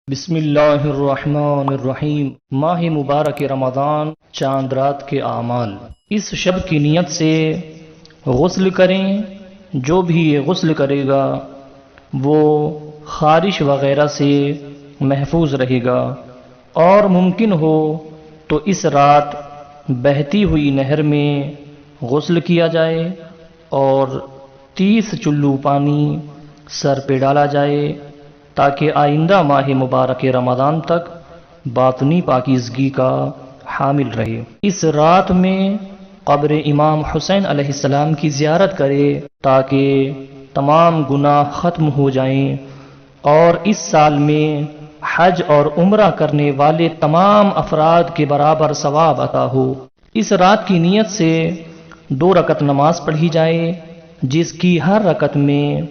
बिस्मिल्लाहिर्रहमानिर्रहीम। माह मुबारक रमज़ान, चांद रात के आमाल। इस शब की नियत से गुस्ल करें। जो भी ये गुस्ल करेगा वो खारिश वग़ैरह से महफूज रहेगा, और मुमकिन हो तो इस रात बहती हुई नहर में गुस्ल किया जाए और 30 चुल्लू पानी सर पे डाला जाए, ताकि आइंदा माह मुबारक रमज़ान तक बातनी पाकीज़गी का हामिल रहे। इस रात में क़ब्र इमाम हुसैन अलैहिस्सलाम की ज़ियारत करे ताकि तमाम गुनाह ख़त्म हो जाएं, और इस साल में हज और उम्रा करने वाले तमाम अफराद के बराबर सवाब अता हो। इस रात की नियत से 2 रकत नमाज पढ़ी जाए, जिसकी हर रकत में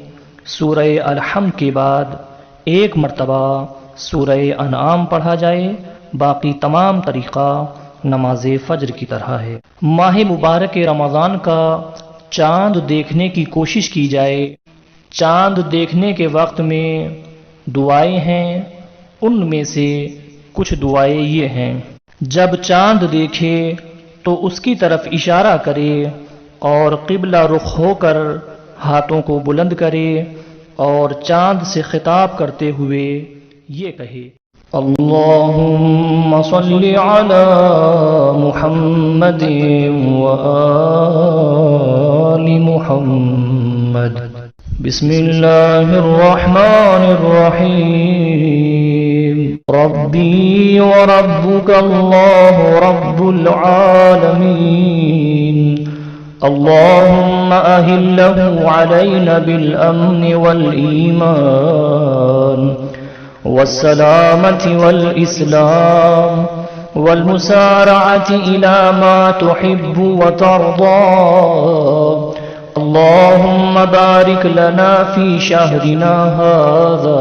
सूरह अल-हम्द के बाद 1 मरतबा सूरह अनआम पढ़ा जाए। बाकी तमाम तरीक़ा नमाज फ़ज्र की तरह है। माह मुबारक रमज़ान का चाँद देखने की कोशिश की जाए। चाँद देखने के वक्त में दुआएं हैं, उनमें से कुछ दुआएं ये हैं। जब चाँद देखे तो उसकी तरफ इशारा करे और क़िबला रुख होकर हाथों को बुलंद करे और चाँद से खिताब करते हुए ये कहे, अल्लाहुम्मा सल्लि अला मुहम्मदिन व आलि मुहम्मद। बिस्मिल्लाहिर्रहमानिर्रहीम। रब्बी व रब्बुका अल्लाहु रब्बुल आलमीन। अल्लाहुम्मा अहिल्लहु अलैना बिल अम्नि वल ईमान वस्सलामति वल इस्लाम वल मुसारअति इला मा तुहिब्बु व तर्दा। अल्लाहुम्मा बारिक लना फी शहरिना हाज़ा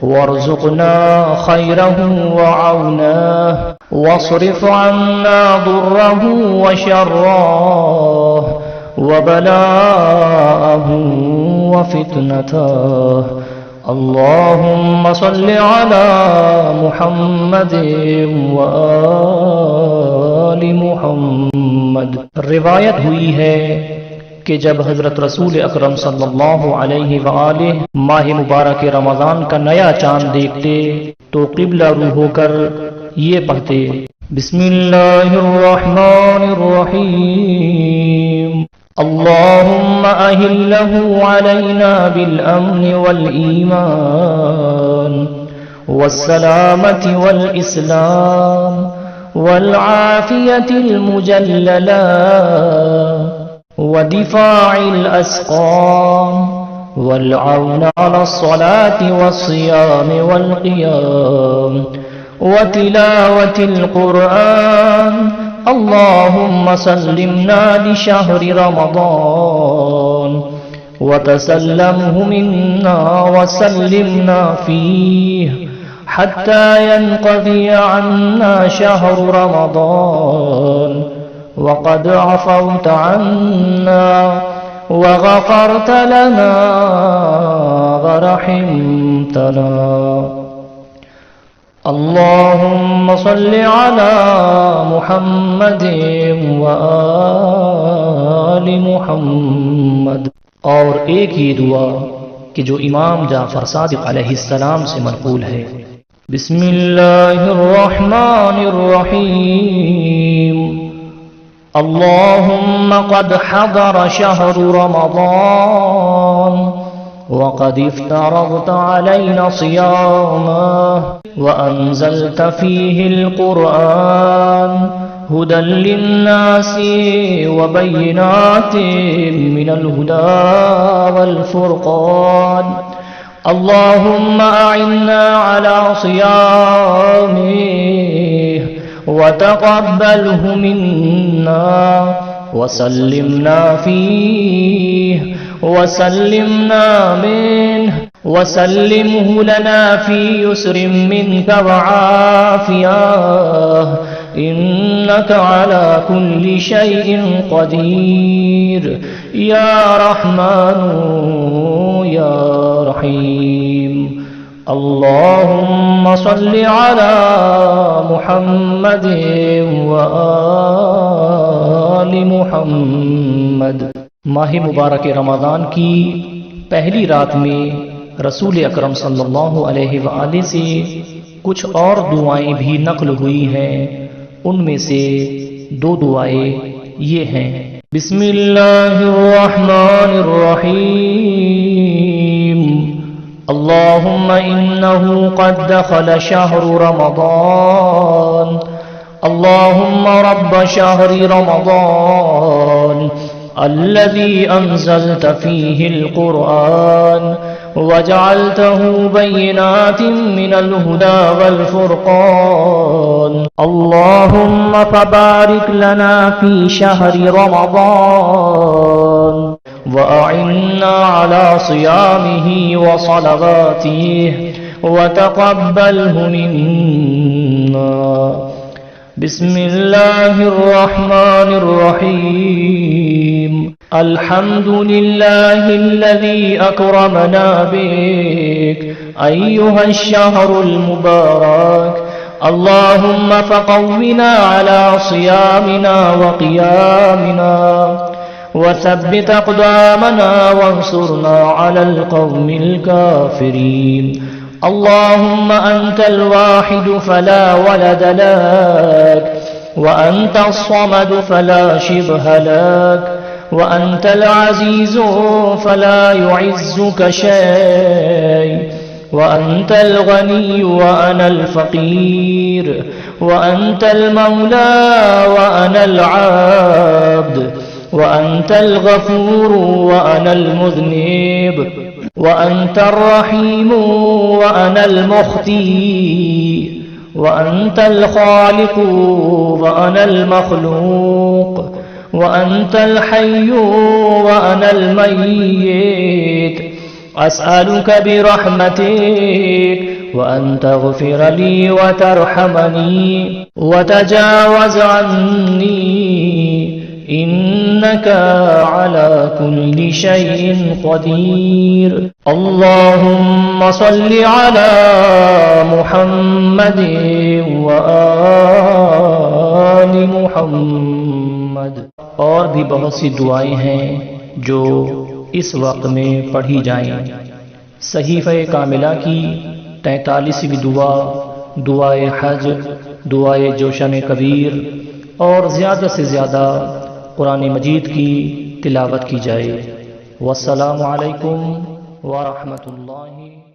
वरज़ुक़ना खैरहु व औनाह वस्रिफ़ अन्ना दुर्रहु व शर्रहु व बलाअहु व फितनतहु। अल्लाहुम्मा सल्लि अला मुहम्मदिन व आलि मुहम्मद। रिवायत हुई है कि जब हज़रत रसूल अकरम सल्लल्लाहु अलैहि वआलिहि माह मुबारक रमज़ान का नया चाँद देखते तो क़िबला रूह होकर ये पढ़ते, बिस्मिल्लाहिर्रहमानिर्रहीम। अल्लाहुम्मा अहिल्लहु अलैना बिल अम्नि वल ईमान वस्सलामति वल इस्लाम वल आफियतिल मुजल्लला व दिफाइल अस्क़ाम वल औन अला स्सलाति वस्सियाम वल क़ियाम व तिलावतिल क़ुरआन। अल्लाहुम्मा सल्लिमना लिशहरि रमज़ान व तसल्लमहु मिन्ना व सल्लिमना फ़ीह हत्ता यनक़ज़िय अन्ना शहरु रमज़ान व क़द अफ़ौत अन्ना व ग़फ़रत लना व रहिमतना। अल्लाहुम्मा सल्लि अला मुहम्मदिन व आलि मुहम्मद। और एक ही दुआ कि जो इमाम जाफ़र सादिक़ अलैहिस्सलाम से मनक़ूल है, बिस्मिल्लाहिर्रहमानिर्रहीम। अल्लाहुम्मा क़द हज़र शहरु रमज़ान वक़द इफ़्तरज़त अलैना सियामह व अंज़लत फ़ीहिल क़ुरआन हुदल लिन्नासि व बय्यिनातिन मिनल हुदा वल फ़ुरक़ान। अल्लाहुम्मा अइन्ना अला सियामिही व तक़ब्बलहु मिन्ना व सल्लिमना फ़ीह वसल्लिमना मिन्हु वसल्लिमहु लना फ़ी युस्रिन मिनका व आफ़ियह इन्नका अला कुल्लि शैइन क़दीर या रहमानु या रहीम। अल्लाहुम्मा सल्लि अला मुहम्मद व आलि मुहम्मद। माह मुबारक रमज़ान की पहली रात में रसूल अकरम सल्लल्लाहु अलैहि वआलिहि से कुछ और दुआएं भी नक़ल हुई हैं। उनमें से दो दुआएं ये हैं। बिस्मिल्लाहिर्रहमानिर्रहीम। अल्लाहुम्मा इन्नहु क़द दख़ल शहरु रमज़ान। अल्लाहुम्मा रब्ब शहरि रमज़ान अल्लज़ी अंज़लत फ़ीहिल क़ुरआन वजअलतहु बय्यिनातिन मिनल हुदा वल फ़ुरक़ान। अल्लाहुम्मा फ़बारिक लना फ़ी शहरि रमज़ान व अइन्ना अला सियामिही व सलवातिही व तक़ब्बलहु मिन्ना। बिस्मिल्लाहिर्रहमानिर्रहीम। अल्हम्दुलिल्लाहिल्लज़ी अकरमना बिक अय्युहश शहरुल मुबारक। अल्लाहुम्मा फ़क़व्विना अला सियामिना व क़ियामिना व सब्बित अक़दामना वंसुरना अलल क़ौमिल काफ़िरीन। अल्लाहुम्मा अंतल वाहिदु फला वलद लक व अंतस समदु फला शिब्ह लक व अंतल अज़ीज़ु फला युइज़्ज़ुक शै व अंतल गनिय्यु व अनल फ़क़ीर व अंतल मौला व अनल अब्द व अंतल गफ़ूरु व अनल मुज़निब व अंतर रहीमु व अनल मुख़्ती व अंतल ख़ालिक़ु व अनल मख़लूक़ व अंतल हय्यु व अनल मय्यित। अस्अलुक बिरहमतिक व अन तग़फ़िर ली व तरहमनी व तजावज़ अन्नी इन्नका अला कुल्लि शैइन क़दीर। अल्लाहुम्मा सल्लि अला मुहम्मद व आलि मुहम्मद। और भी बहुत सी दुआएं हैं जो इस वक्त में पढ़ी जाएं। सहीफ़े कामिला की 43वीं दुआ, दुआए हज, दुआए जोशन कबीर और ज़्यादा से ज़्यादा कुरान मजीद की तिलावत की जाए। वस्सलामु अलैकुम व रहमतुल्लाहि।